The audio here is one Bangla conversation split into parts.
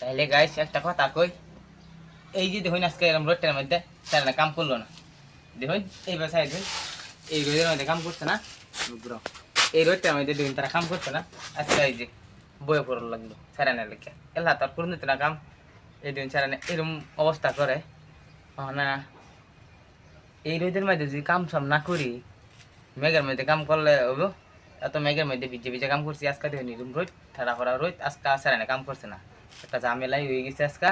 তাহলে গাইস একটা কথা কই, এই যে দেখুন আজকে এরকম রোডটার মধ্যে স্যার কাম করলো না। দেখুন এই বাসায় দেখুন এই রোদের মধ্যে কাম করছে না, এই রোডটার মধ্যে দেখুন তারা কাম করছে না। আজকে এই যে বয়ে পড়ার লাগলো স্যারানের লেগে এলা তার করুন না কাম। এই দেখুন স্যারানে এরকম অবস্থা করে না। এই রোদের মধ্যে যদি কাম সাম না করি, মেঘের মধ্যে কাম করলে হবো। এত মেঘের মধ্যে ভিজে ভিজে কাম করছি আজকে দেখুন এরকম রোদ ঠাড়া করা রোদ, আজকে স্যারানে কাম করছে না। একটা ঝামেলাই হয়ে গেছে আজকে।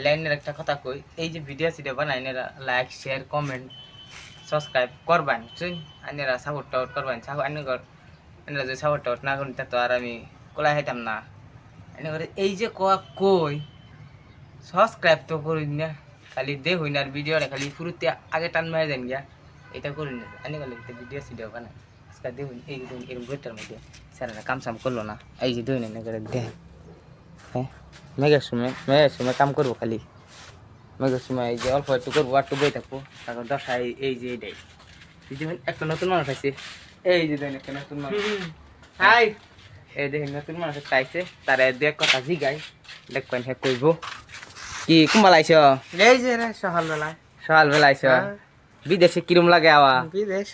লাইনের একটা কথা কই, এই যে ভিডিও সিডিও বানাই এরা লাইক শেয়ার কমেন্ট সাবস্ক্রাইব করবেন, আইনেরা সাপোর্ট টাউট করবেন। আইনেরা যদি সাপোর্ট টাউট না করেন তো আর আমি কোলাই খাইতাম না। এই যে কই সাবস্ক্রাইব তো করিন না, খালি দেখুন আর ভিডিওটা খালি শুরুতে আগে টান মেরে দেন গিয়া, এটা করিন না। আইনে গেলে ভিডিও সিডিও বানাই আজকে দেখুন এই দেখুন এরকম বইটার মধ্যে স্যারেরা কাম সাম করলো না। এই যে দেখুন এনে করে দেখেন, হ্যাঁ মেঘের সময় কাম করবো খালি, মেঘের সময় এই যে অল্প একটু করবো আর একটু বই থাকবো। তারপর দশায় এই যে এইটাই একটা নতুন মানুষ আছে, এই যে দেখেন একটা নতুন মানুষ। হাই এই দেখেন নতুন মানুষ একটা আইছে, তারা দু এক কথা জিগাই দেখবেন হ্যাঁ কইব। কি কুম্বাল আইছ? এই যে রে সকালবেলায় সকালবেলা আইছ? বিদেশে কিরম লাগে আওয়া? বিদেশ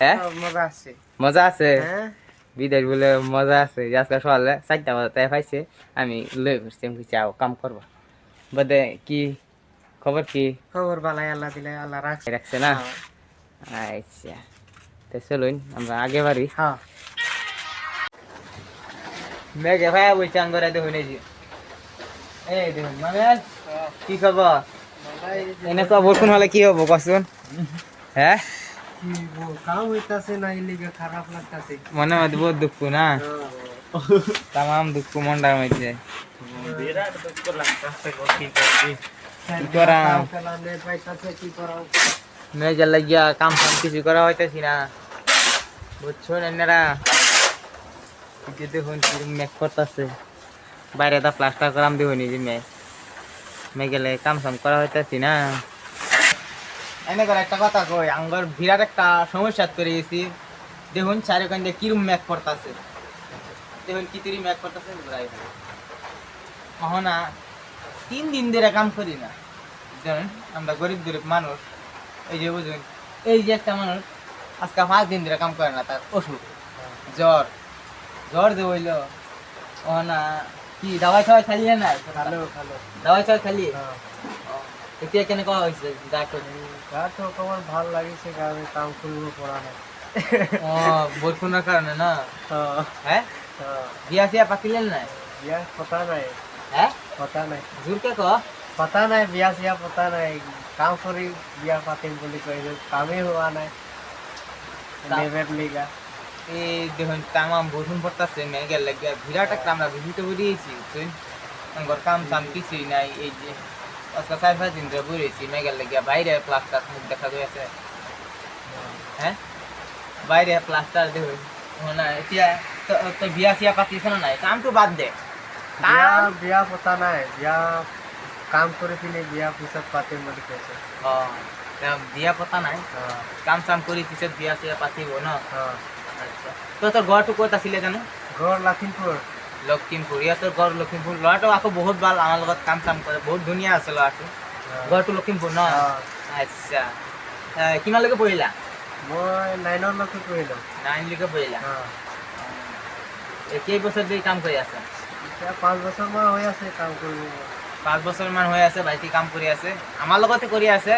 হ্যাঁ মজা আছে। মজা আছে? হ্যাঁ বিদেশ বলে মজা আছে। আজকে সকালে 4টা বাজে পাইছে, আমি লই বসছি, আমি চাও কাম করবো বদে। কি খবর? কি খবর বালাই, আল্লাহ দিলে আল্লাহ রাখছে। রাখছে না? আচ্ছা তো চলুন আমরা আগে বাড়ি। হ্যাঁ মেঘে ভাই বলছে আঙ্গরে দেখুন এই যে এই দেখুন মানে কি খবর? এনে তো বরকুন হলে কি হবো কসুন? হ্যাঁ কাম হইতাছে না, ইলিগে খারাপ লাগতাছে। মনে মধ্যে বহুত দুঃখ না, তামাম দুঃখ মনটার মধ্যে। বিরাট দুঃখ লাগতাছে, কি করবি? কি করা কালামে পাইতাছে, কি করা? মেঘের লাগিয়া কাম ফাম কিছু করা হইতেছি না, বুঝছেন এনারা? দেখুন কিরম মেঘ করতেছে, বাইরে তা প্লাস্টার করাম দেখুন যে মেঘেলে কাম সাম করা হইতেছি না। এনে করে একটা কথা কই, আঙ্গর বিরাট একটা সমস্যা করে গেছি। দেখুন চারিখান দিয়ে কিরম মেঘ করতেছে, দেখুন কি তিরি মেঘ করতেছে। না 3 দিন ধরে কাম করি না, জানেন আমরা গরিব গরিব মানুষ। এই যে বুঝুন এই যে একটা মানুষ আজকে 5 দিন ধরে কাম করে না, তার অসুখ জ্বর জ্বর যে হইল ও না। কি দাওয়াই খাওয়াই খালিয়ে না? ভালো ভালো দাওয়াই খাওয়াই খালি এতিয়া কেনে কোৱা হৈছে গাটো? গাটো অকমান ভাল লাগিছে, কারণ কাম কৰিব পৰা নাই। অ বৰষুণৰ কাৰণে না? হ্যাঁ হে বিয়া চিয়া পাতিলে নাই? বিয়া পতা নাই। হে পতা নাই, জোৰকে ক। পতা নাই, বিয়া চিয়া পতা নাই। কাম কৰি বিয়া পাতিম বুলি কৈছো, কামেই হোৱা নাই। লেবেট লিগা এই দেখুন তামাম বরষুণ পড়তেছে, মেঘের লাগিয়া বিরাট একটা আমরা ভিডিওতে বেরিয়েছি বুঝছেন। আমার কাম টাম কিছুই নাই, এই যে আজকে 4-5 দিন ধরে বেরিয়েছি মেঘের লাগিয়া। বাইরে প্লাস্টার দেখা গেছে, হ্যাঁ বাইরে প্লাস্টার দেখুন না। এতিয়া তো বিয়া চিয়া পাতিছ না নাই? কামটো বাদ দে, বিয়া বিয়া পতা নাই। বিয়া কাম কৰি পিনে বিয়া পিছত পাতিম বুলি কৈছে। বিয়া পতা নাই, কাম চাম কৰি পিছত বিয়া চিয়া পাতিব ন? আচ্ছা তোর ঘরটো ক'ত আছিলে জানো? ঘৰ লখিমপুৰ। লখিমপুর, তোর ঘর লখিমপুর। ল'ৰাটো আকৌ বহুত ভাল, আমার লগত কাম চাম করে, বহুত ধুনীয়া আছে ল'ৰাটো। ঘৰটো লখিমপুৰ ন? আচ্ছা কিমানলৈকে পঢ়িলা? মই 9লৈকে পঢ়িলো। 9লৈকে পঢ়িলা? কেইবছৰ ধৰি কাম কৰি আছা? এতিয়া 5 বছৰমান হৈ আছে কাম কৰিব। 5 বছৰমান হৈ আছে ভাইটি কাম কৰি আছে, আমাৰ লগতে কৰি আছে।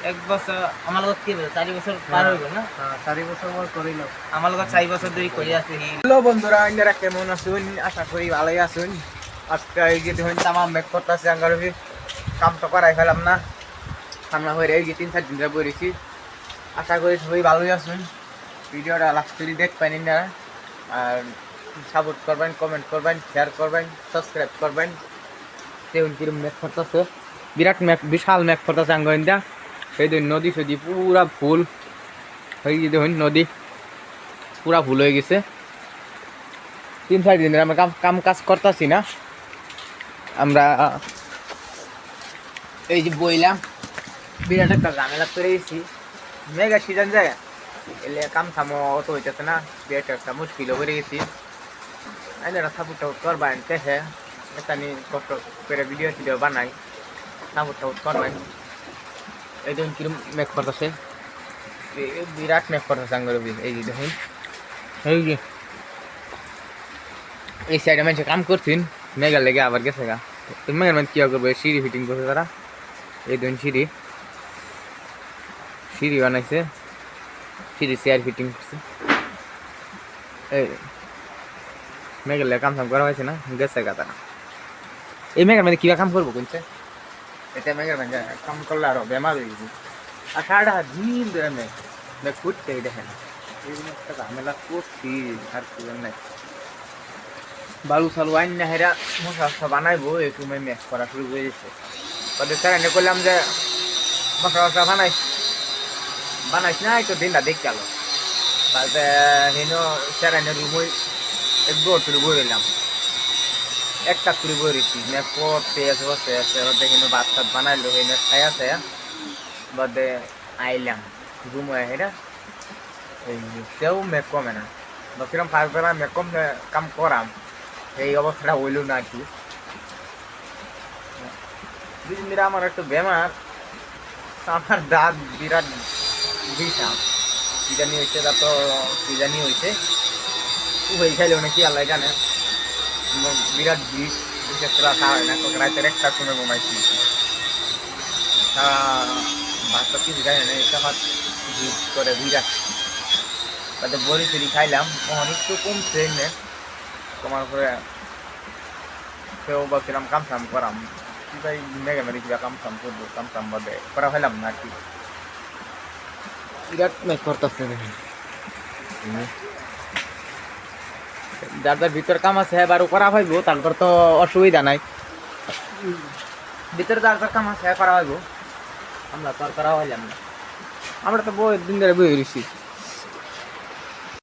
1 বছর আমার লগত, কি 4 বছর পার হয়ে গেল না? 4 বছর মই কৰিলো। আমার লগত 4 বছর ধরে করে আছে। হ্যালো বন্ধুরা, আপনারা কেমন আছেন? আশা করি ভালোই আছেন। আজকে এই যে দেখুন তামাম মেঘ করতেছে, আঙ্গারবি কাম তো করাই ফেলাম না। আমরা হয়ে এই যে 3-4 দিন ধরে বেরিয়েছি। আশা করি সবাই ভালোই আছেন। ভিডিওটা লাস্ট করে দেখবেন আপনারা, আর সাপোর্ট করবেন, কমেন্ট করবেন, শেয়ার করবেন, সাবস্ক্রাইব করবেন। দেখুন কিরম মেঘ করতেছে, বিরাট মেঘ, বিশাল মেঘ করতেছে আঙ্গরিন্দা। এই দেখুন নদী সদী পুরা ফুল হয়ে গেছে, দেখুন নদী পুরা ফুল হয়ে গেছে। 3-4 দিন ধরে আমরা কাম কাজ করতেছি না। আমরা এই যে বইলাম বিরাট একটা ঝামেলা করে গেছি। মেঘা সিজন যায় এলে কাম থামো অত হইতেছে না, বিরাট একটা মুশকিল করে গেছি। সাপোর্ট টাপোর্ট করবেন, দেখে এটা নিয়ে কষ্ট করে ভিডিও টিডিও বানাই সাপোর্ট টাপোর্ট করবেন এই দেখুন কিরম মেক করতেছে বিরাট মেক করতেছে আঙ্গুর এই যে দেখুন এই সাইডে মানুষ কাম করছেন মেঘার লেগে আবার গেছে গা মেঘার মানে কি করবো সিঁড়ি ফিটিং করছে তারা এই দেখুন সিঁড়ি বানাইছে সিঁড়ি চেয়ার ফিটিং করছে এই মেঘার লেগে কাম সাম করা হয়েছে না গেছে গা তারা এই মেঘার মানে কিবা কাম করবো কোনছে এটা মেঘার মানে কাম করলে আরো বেমার হয়ে গেছে আর সারাটা দিন ধরে মেঘ ফুটতে দেখেন এই একটা ঝামেলা করছি আর কি নাই বালু সালু আইন না হেরা মশলা বানাইবো একটু মেঘ করা শুরু করে দিচ্ছে তাদের স্যার এনে করলাম যে মশলা বানাইস না একটু দিনটা দেখতে আলো তারপরে হেন স্যার এনে রুমই এক দৌড় শুরু করে দিলাম একটা শুরু করে দিচ্ছি মেঘ করতে আছে বসে আছে দেখে ভাত টাত বানাইলো হেনে খাই আছে বাদে আইলাম রুম হেরা এই সেও মেঘ কমে না বা কিরম ফার্স্ট বেলা মেঘ কম কাম করাম এই অবস্থাটা হইল না আর কি দুদিন ধরে আমার একটু বেমার আমার দাঁত বিরাট বিষাম কি জানি হয়েছে তা তো কি জানি হয়েছে হয়ে খাইলেও নাকি আল্লাহ জানে বিরাট বিশেষ করে খাওয়া হয় না রাতের একটা সময় ঘুমাইছি ভাতটা কিছু খাই না এটা ভাত ভিজ করে বিরাট তাতে বড়ি টড়ি খাইলাম অনেক একটু কমছে এমনি তোমার করে কেউ বলছিলাম কাম সাম করাম কি ভাই মেঘে মেরে কিবা কাম সাম করবো কাম সাম বাদে করা হইলাম না আর কি বিরাট মেঘ করতেছে যার যার ভিতর কাম আছে এবারও করা হইব তারপর তো অসুবিধা নাই ভিতরে যার যার কাম আছে করা হইব আমরা তো আর করা হইলাম না আমরা তো বহু দিন ধরে বই রয়েছি